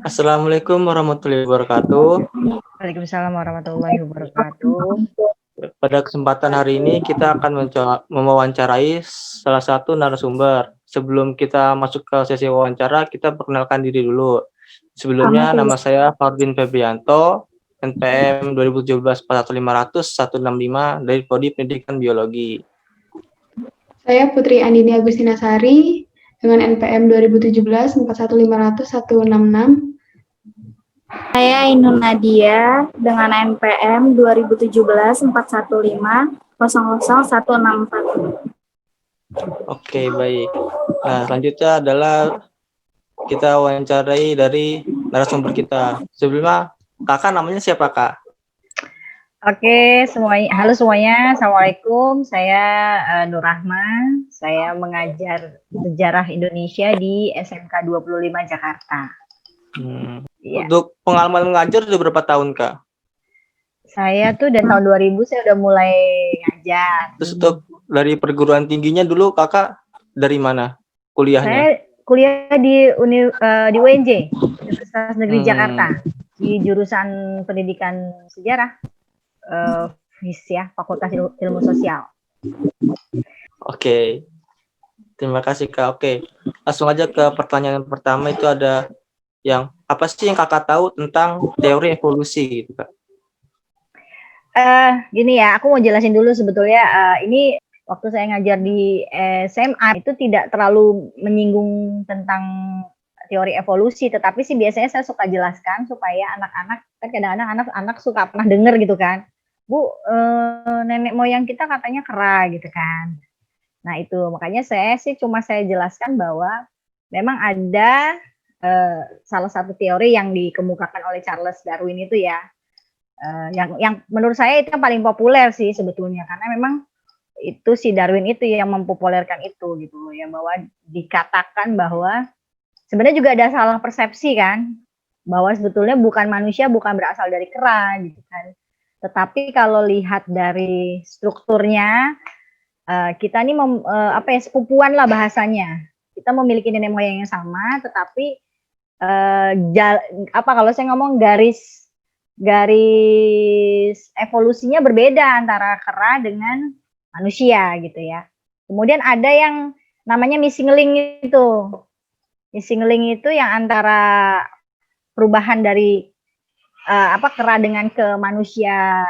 Assalamualaikum warahmatullahi wabarakatuh. Waalaikumsalam warahmatullahi wabarakatuh. Pada kesempatan hari ini kita akan mewawancarai salah satu narasumber. Sebelum kita masuk ke sesi wawancara, kita perkenalkan diri dulu. Sebelumnya, nama saya Fardin Febrianto, NPM 2017 41500 165 dari Prodi Pendidikan Biologi. Saya Putri Andini Agustinasari dengan NPM 2017 41500 166. Saya Ainun Nadia dengan NPM 2017 415 00164. Oke, baik. Nah, selanjutnya adalah kita wawancarai dari narasumber kita. Sebelumnya, kakak namanya siapa, Kak? Oke, semuanya. Halo semuanya. Assalamualaikum. Saya Nur Rahma. Saya mengajar sejarah Indonesia di SMK 25 Jakarta. Ya. Untuk pengalaman mengajar udah berapa tahun, Kak? Saya tuh dari tahun 2000 saya udah mulai ngajar. Terus untuk dari perguruan tingginya dulu kakak dari mana kuliahnya? Saya kuliah di UNJ, Universitas Negeri Jakarta, di jurusan Pendidikan Sejarah, ya, Fakultas Ilmu Sosial. Oke, terima kasih Kak. Oke, langsung aja ke pertanyaan pertama. Itu ada yang apa sih yang kakak tahu tentang teori evolusi gitu, Kak? Gini ya, aku mau jelasin dulu sebetulnya ini waktu saya ngajar di SMA itu tidak terlalu menyinggung tentang teori evolusi, tetapi sih biasanya saya suka jelaskan supaya anak-anak, kan kadang-kadang anak-anak suka pernah dengar gitu kan, Bu, nenek moyang kita katanya kera gitu kan. Nah itu makanya saya jelaskan bahwa memang ada salah satu teori yang dikemukakan oleh Charles Darwin itu ya, yang menurut saya itu yang paling populer sih sebetulnya, karena memang itu si Darwin itu yang mempopulerkan itu gitu loh ya, bahwa dikatakan bahwa sebenarnya juga ada salah persepsi kan, bahwa sebetulnya bukan manusia bukan berasal dari kera gitu kan, tetapi kalau lihat dari strukturnya kita ini sepupuan lah bahasanya, kita memiliki nenek moyang yang sama, tetapi kalau saya ngomong garis evolusinya berbeda antara kera dengan manusia gitu ya. Kemudian ada yang namanya missing link itu. Missing link itu yang antara perubahan dari kera dengan ke manusia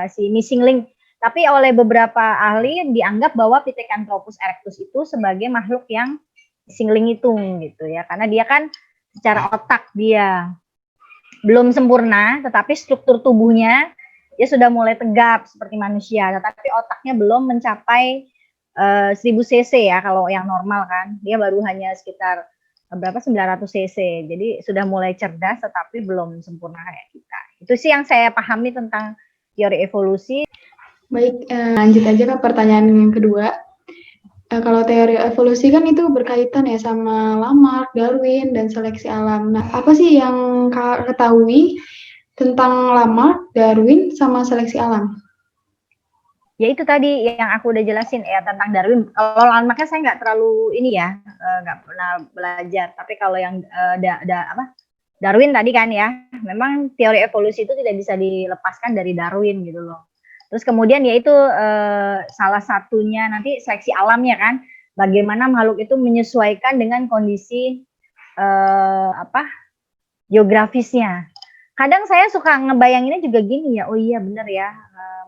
si missing link. Tapi oleh beberapa ahli dianggap bahwa Pithecanthropus erectus itu sebagai makhluk yang missing link itu gitu ya. Karena dia kan secara otak dia belum sempurna, tetapi struktur tubuhnya dia sudah mulai tegap seperti manusia, tetapi otaknya belum mencapai 1000 cc ya, kalau yang normal kan dia baru hanya sekitar 900 cc, jadi sudah mulai cerdas tetapi belum sempurna kayak kita. Itu sih yang saya pahami tentang teori evolusi. Baik, lanjut aja ke pertanyaan yang kedua. Kalau teori evolusi kan itu berkaitan ya sama Lamarck, Darwin, dan seleksi alam. Nah, apa sih yang Kak ketahui tentang Lamarck, Darwin, sama seleksi alam? Ya itu tadi yang aku udah jelasin ya tentang Darwin. Kalau Lamarcknya saya nggak terlalu ini ya, nggak pernah belajar. Tapi kalau yang Darwin tadi kan ya, memang teori evolusi itu tidak bisa dilepaskan dari Darwin gitu loh. Terus kemudian yaitu salah satunya nanti seleksi alamnya kan, bagaimana makhluk itu menyesuaikan dengan kondisi geografisnya. Kadang saya suka ngebayanginnya juga gini ya, oh iya bener ya,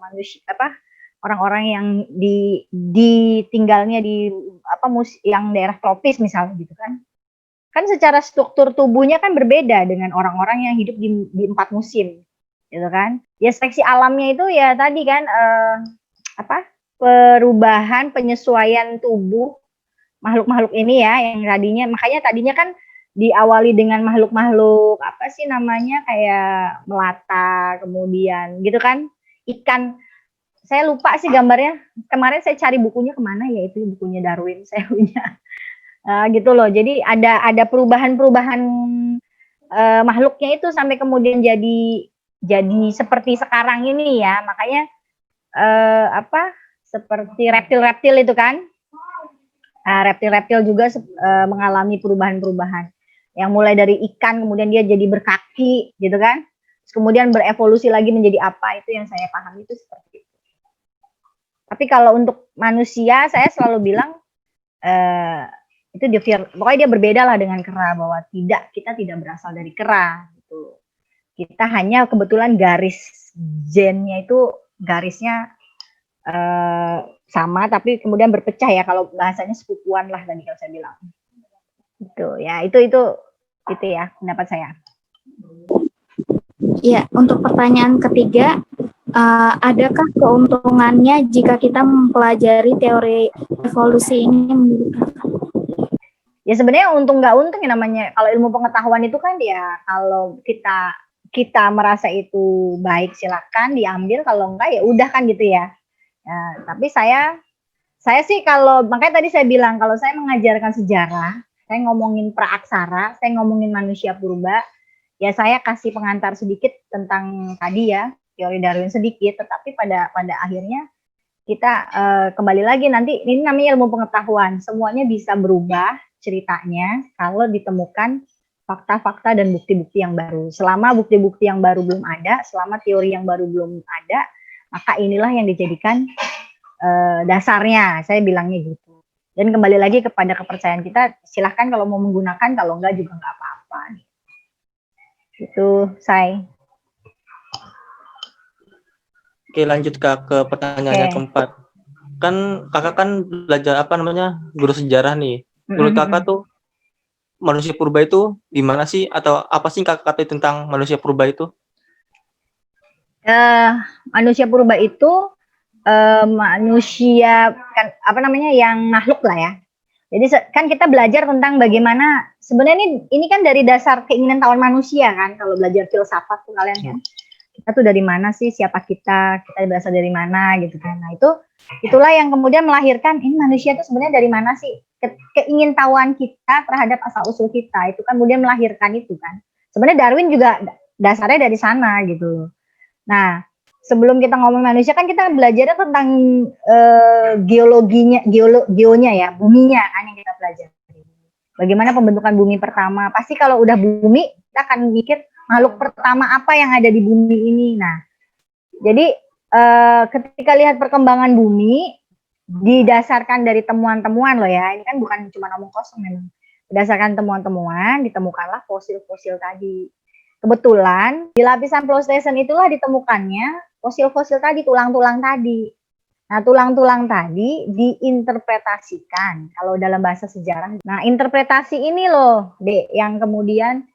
manusia orang-orang yang ditinggalnya di yang daerah tropis misalnya gitu kan. Kan secara struktur tubuhnya kan berbeda dengan orang-orang yang hidup di 4 musim. Gitu kan. Ya seleksi alamnya itu ya tadi kan perubahan penyesuaian tubuh makhluk-makhluk ini ya, yang tadinya kan diawali dengan makhluk-makhluk kayak melata, kemudian gitu kan, ikan. Saya lupa sih gambarnya, kemarin saya cari bukunya kemana ya, itu bukunya Darwin saya punya. Gitu loh, jadi ada perubahan-perubahan makhluknya itu sampai kemudian jadi seperti sekarang ini ya, makanya seperti reptil-reptil itu kan, reptil-reptil juga mengalami perubahan-perubahan. yang mulai dari ikan kemudian dia jadi berkaki gitu kan, terus kemudian berevolusi lagi menjadi apa, itu yang saya pahami itu seperti itu. Tapi kalau untuk manusia saya selalu bilang itu pokoknya dia berbeda lah dengan kera, bahwa kita tidak berasal dari kera gitu. Kita hanya kebetulan garis gennya itu garisnya sama tapi kemudian berpecah ya, kalau bahasanya sepupuan lah tadi kalau saya bilang. Gitu ya, itu ya pendapat saya. Ya, untuk pertanyaan ketiga, adakah keuntungannya jika kita mempelajari teori evolusi ini menurut Kakak? Ya sebenarnya untung nggak untung ya, namanya kalau ilmu pengetahuan itu kan ya, kalau kita merasa itu baik silakan diambil, kalau enggak ya udah kan gitu ya. Tapi saya sih kalau, makanya tadi saya bilang kalau saya mengajarkan sejarah, saya ngomongin praaksara, saya ngomongin manusia purba, ya saya kasih pengantar sedikit tentang tadi ya, teori Darwin sedikit, tetapi pada akhirnya kita kembali lagi nanti, ini namanya ilmu pengetahuan, semuanya bisa berubah ceritanya kalau ditemukan fakta-fakta dan bukti-bukti yang baru. Selama bukti-bukti yang baru belum ada, selama teori yang baru belum ada, maka inilah yang dijadikan dasarnya, saya bilangnya gitu. Dan kembali lagi kepada kepercayaan kita, silahkan kalau mau menggunakan, kalau enggak juga enggak apa-apa. Itu saya. Oke, lanjut Kak ke pertanyaannya keempat. Kan Kakak kan belajar guru sejarah nih. Menurut Kakak tuh manusia purba itu gimana sih, atau apa sih Kakak katakan tentang manusia purba itu? Manusia purba itu manusia kan yang makhluk lah ya. Jadi kan kita belajar tentang bagaimana sebenarnya ini kan dari dasar keinginan tahuan manusia kan, kalau belajar filsafat tuh kalian kan. Kita tuh dari mana sih, siapa kita berasal dari mana gitu kan. Nah, itulah yang kemudian melahirkan ini manusia itu sebenarnya dari mana sih? Keingintahuan kita terhadap asal usul kita itu kan kemudian melahirkan itu kan. Sebenarnya Darwin juga dasarnya dari sana gitu. Nah, sebelum kita ngomong manusia kan kita belajar tentang geonya ya, buminya kan yang kita pelajari. Bagaimana pembentukan bumi pertama? Pasti kalau udah bumi kita akan mikir makhluk pertama apa yang ada di bumi ini. Nah, jadi ketika lihat perkembangan bumi didasarkan dari temuan-temuan loh ya, ini kan bukan cuma ngomong kosong memang. Berdasarkan temuan-temuan ditemukanlah fosil-fosil tadi. Kebetulan di lapisan Pleistocene itulah ditemukannya fosil-fosil tadi, tulang-tulang tadi. Nah, tulang-tulang tadi diinterpretasikan kalau dalam bahasa sejarah. Nah, interpretasi ini loh, Dek, yang kemudian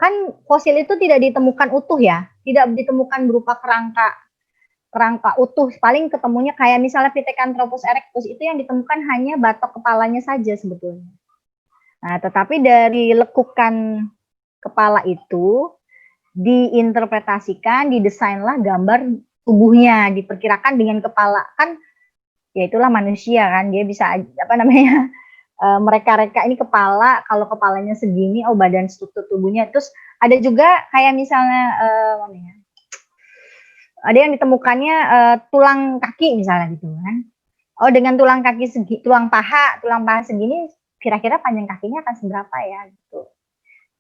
kan fosil itu tidak ditemukan utuh ya, tidak ditemukan berupa kerangka utuh. Paling ketemunya kayak misalnya Pithecanthropus erectus, itu yang ditemukan hanya batok kepalanya saja sebetulnya. Nah, tetapi dari lekukan kepala itu diinterpretasikan, didesainlah gambar tubuhnya, diperkirakan dengan kepala kan, ya itulah manusia kan, dia bisa mereka-reka ini kepala, kalau kepalanya segini, oh badan struktur tubuhnya. Terus ada juga kayak misalnya ada yang ditemukannya tulang kaki misalnya gitu kan. Oh dengan tulang kaki tulang paha segini, kira-kira panjang kakinya akan seberapa ya gitu.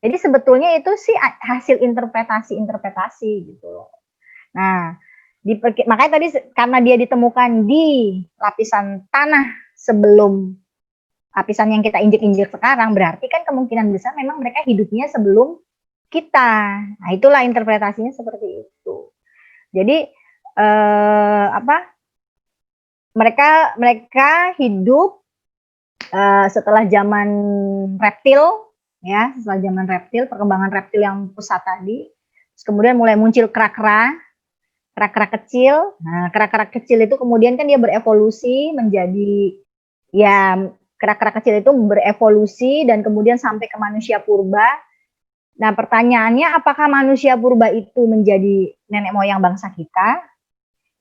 Jadi sebetulnya itu sih hasil interpretasi gitu. Nah, makanya tadi karena dia ditemukan di lapisan tanah sebelum lapisan yang kita injek-injek sekarang, berarti kan kemungkinan besar memang mereka hidupnya sebelum kita. Nah, itulah interpretasinya seperti itu. Jadi mereka hidup setelah zaman reptil. Ya, setelah zaman reptil, perkembangan reptil yang pusat tadi, terus kemudian mulai muncul kera-kera kecil. Nah, kera-kera kecil itu kemudian kan dia berevolusi menjadi, ya kera-kera kecil itu berevolusi dan kemudian sampai ke manusia purba. Nah, pertanyaannya apakah manusia purba itu menjadi nenek moyang bangsa kita?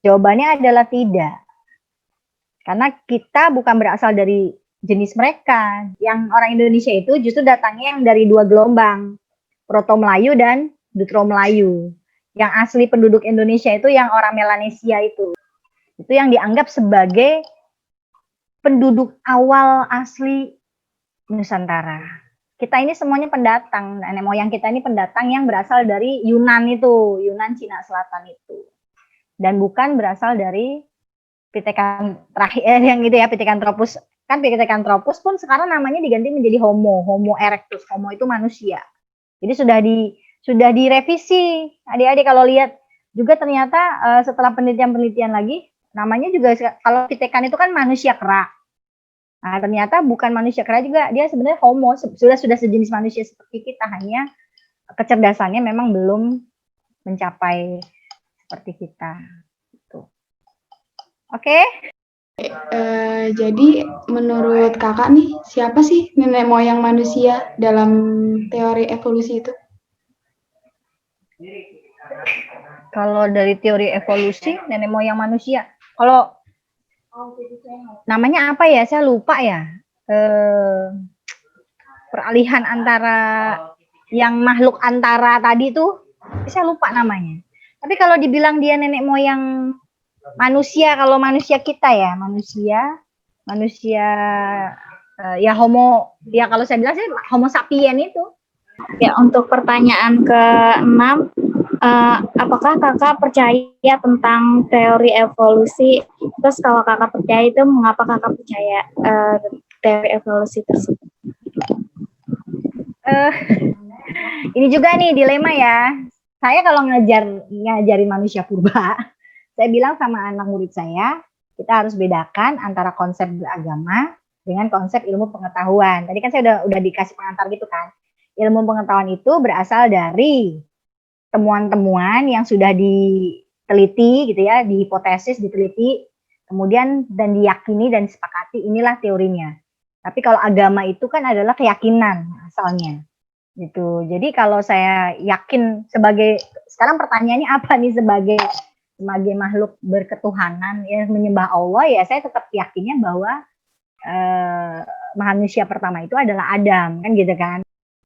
Jawabannya adalah tidak. Karena kita bukan berasal dari jenis mereka. Yang orang Indonesia itu justru datangnya yang dari dua gelombang, Proto Melayu dan Dutro Melayu. Yang asli penduduk Indonesia itu yang orang Melanesia itu yang dianggap sebagai penduduk awal asli Nusantara. kita ini semuanya pendatang, nenek moyang kita ini pendatang yang berasal dari Yunan itu, Yunan Cina Selatan itu. Dan bukan berasal dari Pithecanthropus yang gitu ya, Pithecanthropus. Kan Pithecanthropus pun sekarang namanya diganti menjadi Homo erectus. Homo itu manusia. Jadi sudah direvisi. Adik-adik kalau lihat juga ternyata setelah penelitian-penelitian lagi, namanya juga kalau Pithecan itu kan manusia kera. Nah, ternyata bukan manusia kera juga, dia sebenarnya Homo, sudah sejenis manusia seperti kita, hanya kecerdasannya memang belum mencapai seperti kita. Gitu. Oke? Jadi menurut kakak nih, siapa sih nenek moyang manusia dalam teori evolusi itu? Kalau dari teori evolusi, nenek moyang manusia, kalau namanya apa ya? Saya lupa ya. Peralihan antara yang makhluk antara tadi tuh, saya lupa namanya. Tapi kalau dibilang dia nenek moyang manusia, kalau manusia kita ya, manusia ya Homo, ya kalau saya bilang sih Homo sapien itu. Ya, untuk pertanyaan ke-6, apakah kakak percaya tentang teori evolusi? Terus kalau kakak percaya itu, mengapa kakak percaya teori evolusi tersebut? Ini juga nih dilema ya. Saya kalau ngajarin manusia purba, saya bilang sama anak murid saya, kita harus bedakan antara konsep beragama dengan konsep ilmu pengetahuan. Tadi kan saya udah dikasih pengantar gitu kan. Ilmu pengetahuan itu berasal dari temuan-temuan yang sudah diteliti gitu ya, dihipotesis, diteliti, kemudian dan diyakini dan disepakati, inilah teorinya. Tapi kalau agama itu kan adalah keyakinan asalnya. Gitu. Jadi kalau saya yakin sekarang pertanyaannya apa nih sebagai makhluk berketuhanan yang menyembah Allah, ya saya tetap yakinnya bahwa manusia pertama itu adalah Adam, kan gitu kan.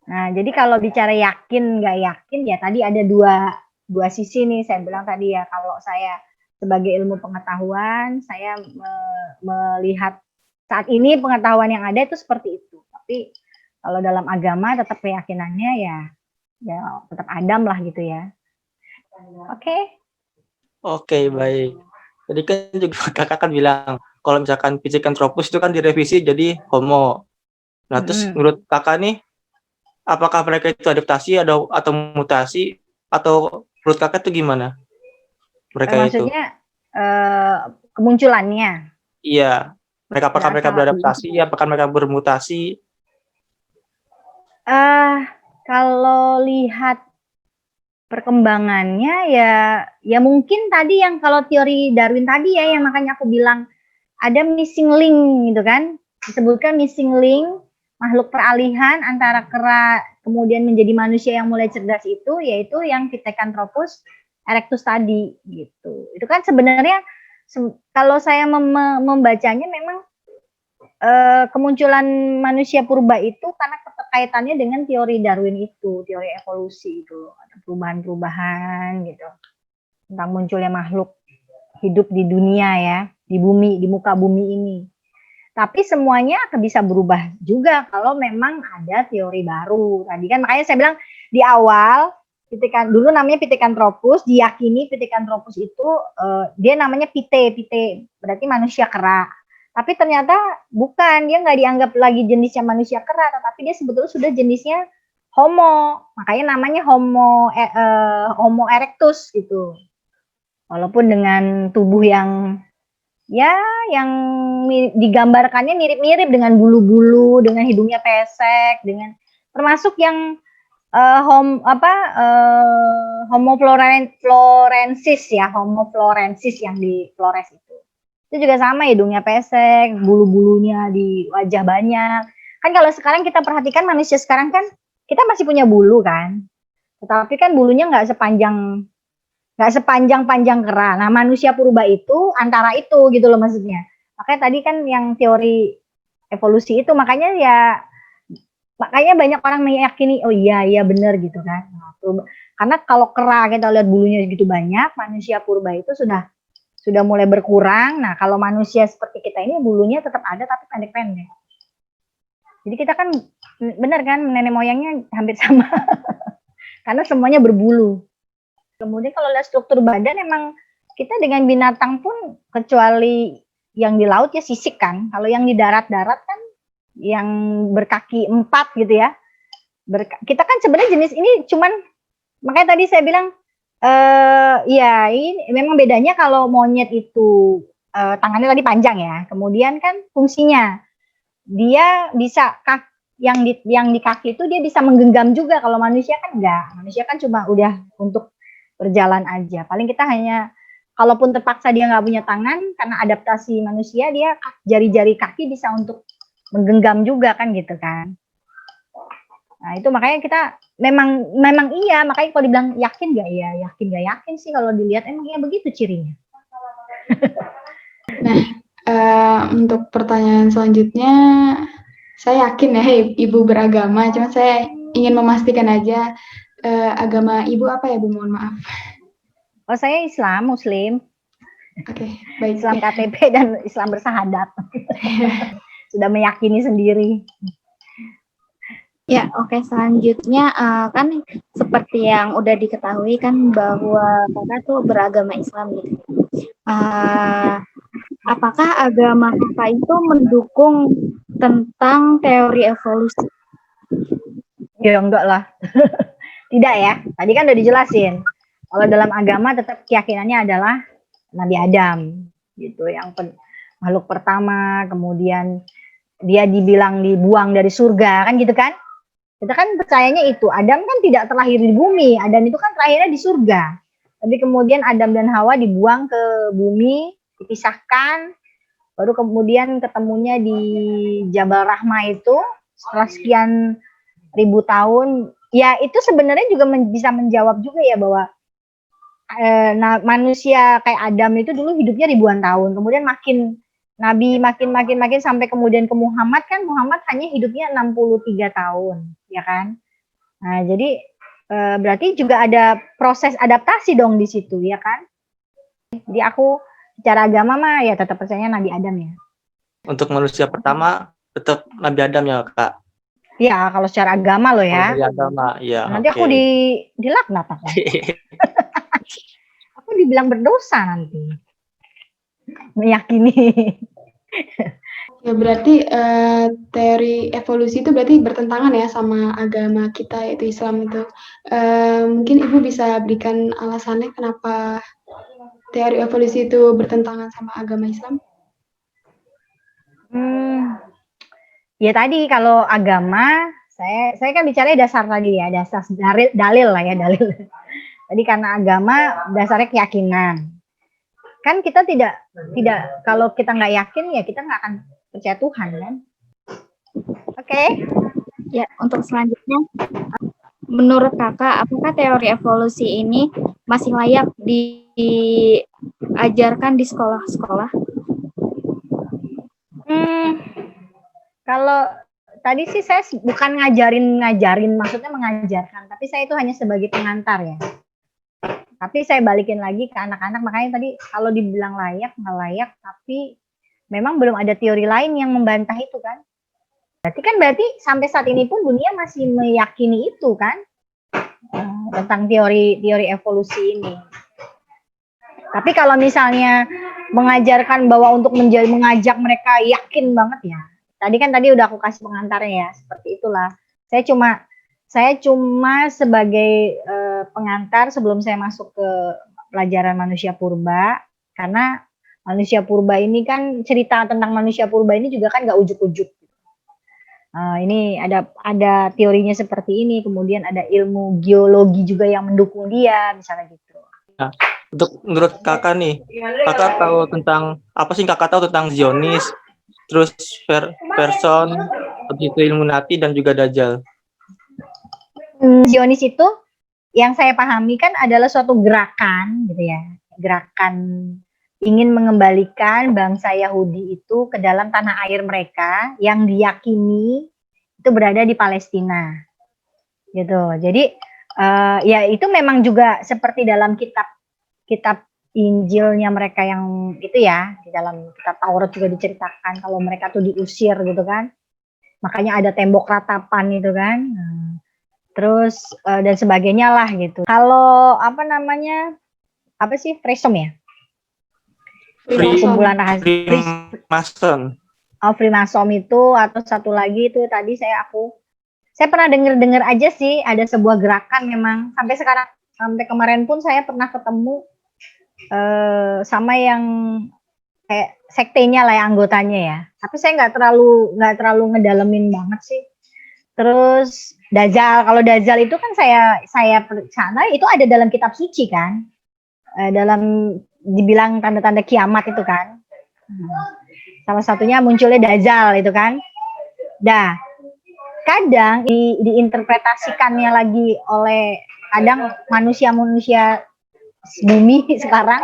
Nah, jadi kalau bicara yakin nggak yakin, ya tadi ada dua sisi nih. Saya bilang tadi ya, kalau saya sebagai ilmu pengetahuan, saya melihat saat ini pengetahuan yang ada itu seperti itu. Tapi kalau dalam agama tetap keyakinannya ya tetap Adam lah gitu ya. Oke, baik. Tadi kan juga kakak kan bilang kalau misalkan Pithecanthropus itu kan direvisi jadi Homo. Nah, terus menurut kakak nih, apakah mereka itu adaptasi atau mutasi, atau menurut kakak itu gimana? Mereka maksudnya kemunculannya? Iya. Apakah mereka beradaptasi, apakah mereka bermutasi? Kalau lihat perkembangannya ya mungkin tadi yang kalau teori Darwin tadi ya, yang makanya aku bilang ada missing link gitu kan, disebutkan missing link, makhluk peralihan antara kera kemudian menjadi manusia yang mulai cerdas itu, yaitu yang Pithecanthropus erectus tadi gitu. Itu kan sebenarnya kalau saya membacanya memang kemunculan manusia purba itu karena keterkaitannya dengan teori Darwin itu, teori evolusi itu, ada perubahan-perubahan gitu tentang munculnya makhluk hidup di dunia ya, di bumi, di muka bumi ini. Tapi semuanya akan bisa berubah juga kalau memang ada teori baru. Tadi kan makanya saya bilang di awal, dulu namanya Pithecanthropus, diyakini Pithecanthropus itu dia namanya Pite berarti manusia kera. Tapi ternyata bukan, dia nggak dianggap lagi jenisnya manusia kera, tetapi dia sebetulnya sudah jenisnya Homo. Makanya namanya Homo erectus gitu. Walaupun dengan tubuh yang digambarkannya mirip-mirip dengan bulu-bulu, dengan hidungnya pesek, dengan termasuk yang Homo florensis ya, Homo florensis yang di Flores itu juga sama, hidungnya pesek, bulu-bulunya di wajah banyak. Kan kalau sekarang kita perhatikan manusia sekarang kan kita masih punya bulu kan, tetapi kan bulunya nggak sepanjang kera. Nah, manusia purba itu antara itu gitu loh maksudnya. Makanya tadi kan yang teori evolusi itu makanya banyak orang meyakini oh iya benar gitu kan. Nah, karena kalau kera kita lihat bulunya gitu banyak, manusia purba itu sudah mulai berkurang. Nah, kalau manusia seperti kita ini bulunya tetap ada tapi pendek-pendek. Jadi kita kan Bener kan, nenek moyangnya hampir sama. Karena semuanya berbulu. Kemudian kalau lihat struktur badan emang kita dengan binatang pun kecuali yang di laut ya sisik kan. Kalau yang di darat-darat kan yang berkaki 4 gitu ya. Kita kan sebenarnya jenis ini cuman makanya tadi saya bilang ya ini memang bedanya kalau monyet itu tangannya tadi panjang ya. Kemudian kan fungsinya dia bisa yang di kaki itu dia bisa menggenggam juga. Kalau manusia kan enggak. Manusia kan cuma udah untuk berjalan aja. Paling kita hanya kalaupun terpaksa dia nggak punya tangan karena adaptasi manusia dia jari-jari kaki bisa untuk menggenggam juga kan gitu kan. Nah itu makanya kita memang iya makanya kalau dibilang yakin nggak ya yakin nggak yakin sih kalau dilihat emang ya begitu cirinya. Nah, untuk pertanyaan selanjutnya, saya yakin ya Ibu beragama, cuma saya ingin memastikan aja agama Ibu apa ya Bu? Mohon maaf. Oh saya Islam, Muslim. Oke, baik. Islam KTP dan Islam bersahadat. Sudah meyakini sendiri. Ya, oke. Selanjutnya kan seperti yang udah diketahui kan bahwa kakak tuh beragama Islam gitu. Apakah agama kakak itu mendukung tentang teori evolusi? Ya enggak lah. Tidak ya. Tadi kan udah dijelasin. Kalau dalam agama tetap keyakinannya adalah Nabi Adam gitu yang makhluk pertama, kemudian dia dibuang dari surga kan gitu kan. Kita kan percayanya itu Adam kan tidak terlahir di bumi, Adam itu kan terlahirnya di surga. Tapi kemudian Adam dan Hawa dibuang ke bumi, dipisahkan, baru kemudian ketemunya di Jabal Rahmah itu setelah sekian ribu tahun. Ya itu sebenarnya juga bisa menjawab juga ya bahwa manusia kayak Adam itu dulu hidupnya ribuan tahun, kemudian makin Nabi makin sampai kemudian ke Muhammad kan Muhammad hanya hidupnya 63 tahun, ya kan? Nah, jadi berarti juga ada proses adaptasi dong di situ, ya kan? Jadi aku secara agama mah ya tetap percaya Nabi Adam ya. Untuk manusia pertama tetap Nabi Adam ya, Kak? Ya, kalau secara agama loh ya. Kalau dari agama, ya. Nanti aku dilaknat aku. Aku dibilang berdosa nanti. Meyakini. Ya berarti teori evolusi itu berarti bertentangan ya sama agama kita yaitu Islam itu. Mungkin Ibu bisa berikan alasannya kenapa teori evolusi itu bertentangan sama agama Islam? Ya tadi kalau agama saya kan bicara dasar tadi ya, dasar dalil lah ya, dalil. Tadi karena agama dasarnya keyakinan. Kan kita tidak kalau kita nggak yakin ya kita nggak akan percaya Tuhan kan. Oke. Ya, untuk selanjutnya menurut kakak apakah teori evolusi ini masih layak diajarkan di sekolah-sekolah? Kalau tadi sih saya bukan ngajarin maksudnya mengajarkan, tapi saya itu hanya sebagai pengantar ya. Tapi saya balikin lagi ke anak-anak, makanya tadi kalau dibilang layak nggak layak, tapi memang belum ada teori lain yang membantah itu kan. Berarti sampai saat ini pun dunia masih meyakini itu kan, tentang teori evolusi ini. Tapi kalau misalnya mengajarkan bahwa untuk mengajak mereka yakin banget ya. Tadi udah aku kasih pengantarnya ya, seperti itulah. Saya cuma sebagai pengantar sebelum saya masuk ke pelajaran manusia purba, karena manusia purba ini kan cerita tentang manusia purba ini juga kan nggak ujuk-ujuk. Ini ada teorinya seperti ini, kemudian ada ilmu geologi juga yang mendukung dia, misalnya gitu. Nah, untuk menurut kakak nih, kakak tahu tentang apa sih kakak tahu tentang Zionis, terus Person, habis itu Illuminati dan juga Dajjal? Zionis itu yang saya pahami kan adalah suatu gerakan gitu ya, gerakan ingin mengembalikan bangsa Yahudi itu ke dalam tanah air mereka yang diyakini itu berada di Palestina gitu. Jadi ya itu memang juga seperti dalam kitab Injilnya mereka yang itu ya, di dalam kitab Taurat juga diceritakan kalau mereka tuh diusir gitu kan. makanya ada tembok ratapan itu kan. Terus dan sebagainya lah gitu. Kalau apa namanya, apa sih, Freesom ya? Kumpulan rahasia. Freemason. Freemason itu, atau satu lagi itu tadi saya pernah dengar aja sih, ada sebuah gerakan memang sampai kemarin pun saya pernah ketemu sama yang kayak sektenya lah ya, anggotanya ya. Tapi saya nggak terlalu ngedalemin banget sih. Terus Dajjal, kalau Dajjal itu kan saya percaya itu ada dalam kitab suci kan, dalam dibilang tanda-tanda kiamat itu kan. Salah satunya munculnya Dajjal itu kan. Dah, kadang diinterpretasikannya lagi oleh kadang manusia-manusia bumi sekarang,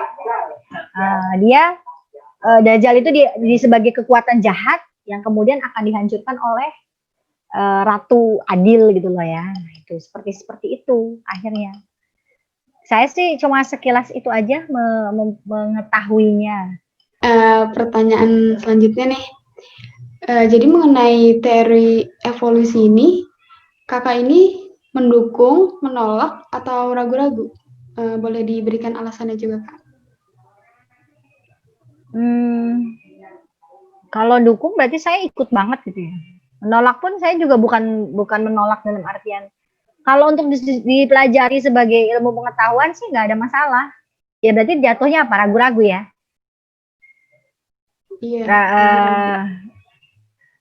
dia Dajjal itu sebagai kekuatan jahat yang kemudian akan dihancurkan oleh Ratu Adil gitu loh ya. Itu seperti itu akhirnya. Saya sih cuma sekilas itu aja mengetahuinya. Pertanyaan selanjutnya nih. Jadi mengenai teori evolusi ini, kakak ini mendukung, menolak, atau ragu-ragu? Boleh diberikan alasannya juga, Kak? Kalau dukung berarti saya ikut banget gitu ya. Menolak pun saya juga bukan menolak dalam artian, kalau untuk dipelajari sebagai ilmu pengetahuan sih nggak ada masalah. Ya berarti jatuhnya apa? Ragu-ragu ya. Iya.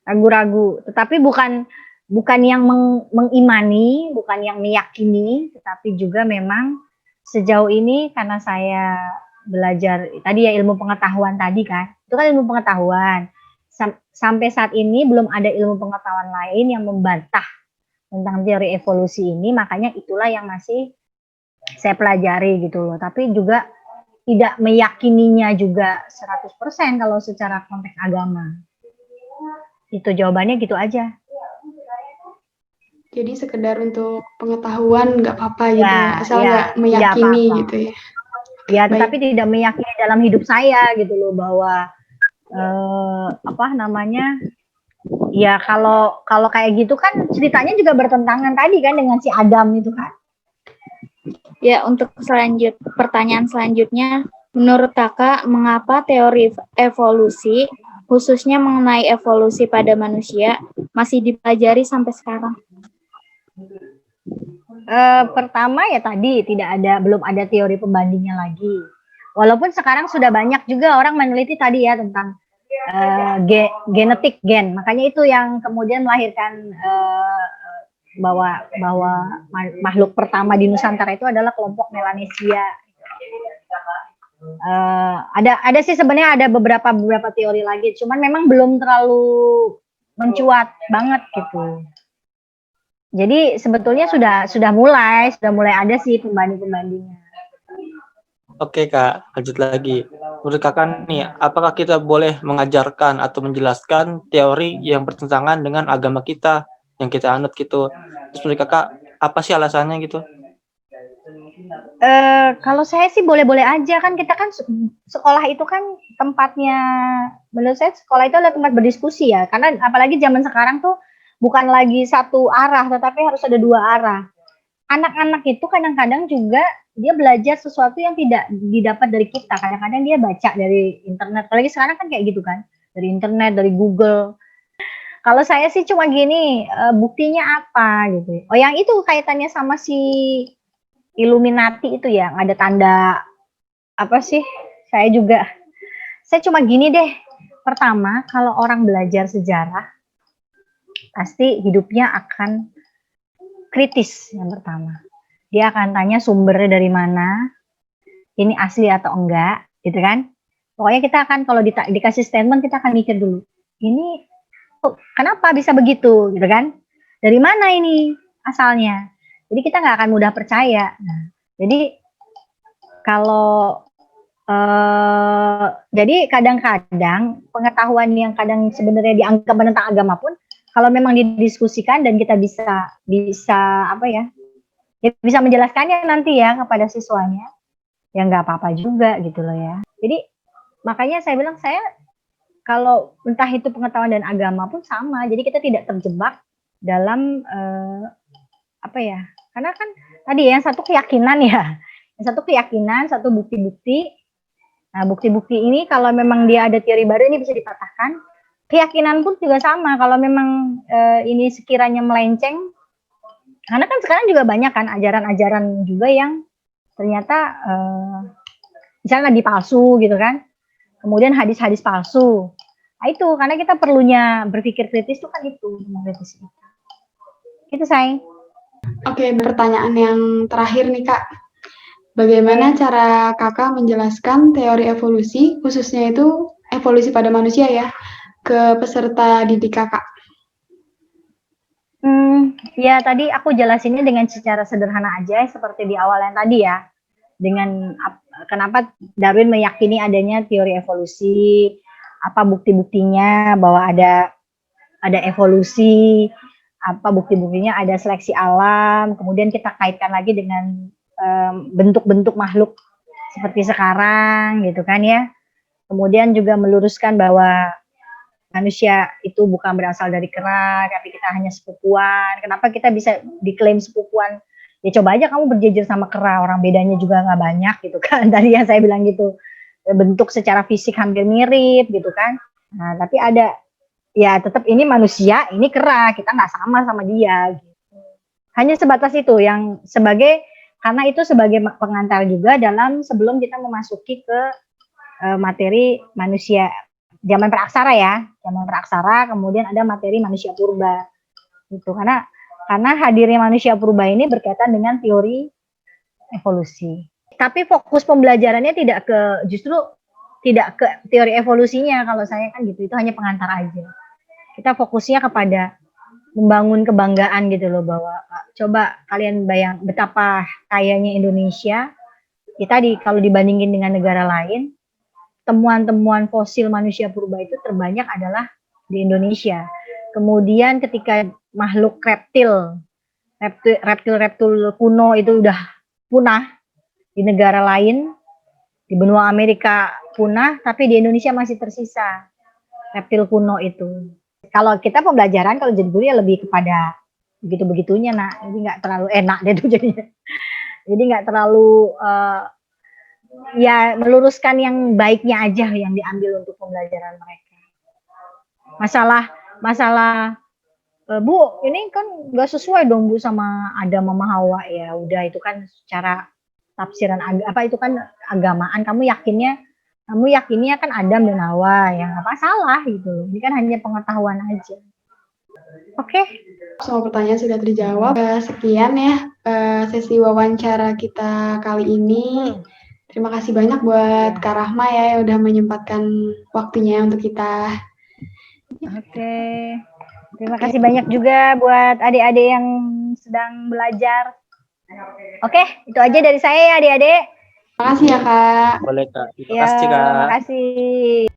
Ragu-ragu. Tetapi bukan yang mengimani, bukan yang meyakini, tetapi juga memang sejauh ini karena saya belajar tadi ya ilmu pengetahuan tadi kan. Itu kan ilmu pengetahuan. Sampai saat ini belum ada ilmu pengetahuan lain yang membantah tentang teori evolusi ini, makanya itulah yang masih saya pelajari gitu loh. Tapi juga tidak meyakininya juga 100% kalau secara konteks agama. Itu jawabannya gitu aja. Jadi sekedar untuk pengetahuan nggak apa-apa gitu, asal nggak ya, meyakini gitu ya. Ya, tetapi tidak meyakini dalam hidup saya gitu loh, bahwa ya kalau kayak gitu kan ceritanya juga bertentangan tadi kan dengan si Adam itu kan. Ya, untuk pertanyaan selanjutnya, menurut kakak mengapa teori evolusi khususnya mengenai evolusi pada manusia masih dipelajari sampai sekarang? Pertama ya tadi belum ada teori pembandingnya lagi. Walaupun sekarang sudah banyak juga orang meneliti tadi ya tentang genetik gen, makanya itu yang kemudian melahirkan bahwa makhluk pertama di Nusantara itu adalah kelompok Melanesia. Ada sih sebenarnya ada beberapa teori lagi, cuman memang belum terlalu mencuat banget gitu. Jadi sebetulnya sudah mulai ada sih pembandingnya. Oke Kak, lanjut lagi. Menurut Kakak nih, apakah kita boleh mengajarkan atau menjelaskan teori yang bertentangan dengan agama kita yang kita anut gitu? Terus menurut Kakak, apa sih alasannya gitu? Kalau saya sih boleh-boleh aja kan, kita kan sekolah itu kan tempatnya, menurut saya sekolah itu adalah tempat berdiskusi ya, karena apalagi zaman sekarang tuh bukan lagi satu arah, tetapi harus ada dua arah. Anak-anak itu kadang-kadang juga dia belajar sesuatu yang tidak didapat dari kita. Kadang-kadang dia baca dari internet. Apalagi sekarang kan kayak gitu kan. Dari internet, dari Google. Kalau saya sih cuma gini, buktinya apa gitu. Oh yang itu kaitannya sama si Illuminati itu ya. Ada tanda, apa sih, saya cuma gini deh. Pertama, kalau orang belajar sejarah, pasti hidupnya akan kritis yang pertama. Dia akan tanya sumbernya dari mana, ini asli atau enggak, gitu kan. Pokoknya kita akan kalau dikasih statement, kita akan mikir dulu, ini kenapa bisa begitu, gitu kan. Dari mana ini asalnya. Jadi kita nggak akan mudah percaya. Nah, jadi kalau jadi kadang-kadang pengetahuan yang kadang sebenarnya dianggap menentang agama pun, kalau memang didiskusikan dan kita bisa apa ya bisa menjelaskannya nanti ya kepada siswanya, ya nggak apa-apa juga gitu loh ya. Jadi makanya saya bilang saya kalau entah itu pengetahuan dan agama pun sama. Jadi kita tidak terjebak dalam apa ya? Karena kan tadi yang satu keyakinan ya, yang satu keyakinan, satu bukti-bukti. Nah, bukti-bukti ini kalau memang dia ada teori baru ini bisa dipatahkan. Keyakinan pun juga sama. Kalau memang ini sekiranya melenceng, karena kan sekarang juga banyak kan ajaran-ajaran juga yang ternyata misalnya nabi palsu gitu kan. Kemudian hadis-hadis palsu. Nah itu, karena kita perlunya berpikir kritis itu kan itu, mengkritisi itu. Itu, Say. Oke, pertanyaan yang terakhir nih, Kak. Bagaimana cara Kakak menjelaskan teori evolusi, khususnya itu evolusi pada manusia ya, ke peserta didik Kakak? Ya tadi aku jelasinnya dengan secara sederhana aja, seperti di awal yang tadi ya. Dengan kenapa Darwin meyakini adanya teori evolusi, apa bukti-buktinya bahwa ada evolusi, apa bukti-buktinya ada seleksi alam, kemudian kita kaitkan lagi dengan bentuk-bentuk makhluk seperti sekarang gitu kan ya. Kemudian juga meluruskan bahwa manusia itu bukan berasal dari kera, tapi kita hanya sepupuan. Kenapa kita bisa diklaim sepupuan? Ya coba aja kamu berjejer sama kera, orang bedanya juga nggak banyak gitu kan. Tadi yang saya bilang gitu, bentuk secara fisik hampir mirip gitu kan. Nah, tapi ada, ya tetap ini manusia, ini kera, kita nggak sama dia. Gitu. Hanya sebatas itu yang karena itu sebagai pengantar juga dalam sebelum kita memasuki ke materi manusia zaman praksara ya, zaman praksara, kemudian ada materi manusia purba, gitu. Karena hadirnya manusia purba ini berkaitan dengan teori evolusi. Tapi fokus pembelajarannya justru tidak ke teori evolusinya kalau saya kan gitu, itu hanya pengantar aja. Kita fokusnya kepada membangun kebanggaan gitu loh, bahwa coba kalian bayang betapa kayanya Indonesia. Kita kalau dibandingin dengan negara lain, temuan-temuan fosil manusia purba itu terbanyak adalah di Indonesia. Kemudian ketika makhluk reptil kuno itu udah punah di negara lain, di benua Amerika punah, tapi di Indonesia masih tersisa reptil kuno itu. Kalau kita pembelajaran, kalau jadi guru ya lebih kepada begitu-begitunya, nak. Jadi nggak terlalu enak deh tuh jadinya. Jadi nggak terlalu ya meluruskan yang baiknya aja yang diambil untuk pembelajaran mereka. Masalah Bu, ini kan nggak sesuai dong Bu sama Adam sama Hawa, ya udah itu kan secara tafsiran itu kan agamaan, kamu yakinnya kan Adam dan Hawa, ya nggak masalah gitu. Ini kan hanya pengetahuan aja. Oke. Semua pertanyaan sudah terjawab. Sekian ya sesi wawancara kita kali ini. Terima kasih banyak buat Kak Rahma ya yang udah menyempatkan waktunya untuk kita. Oke. Terima kasih banyak juga buat adik-adik yang sedang belajar. Oke, itu aja dari saya ya adik-adik. Terima kasih ya Kak. Boleh Kak. Terima Ya, kasih Kak. terima kasih.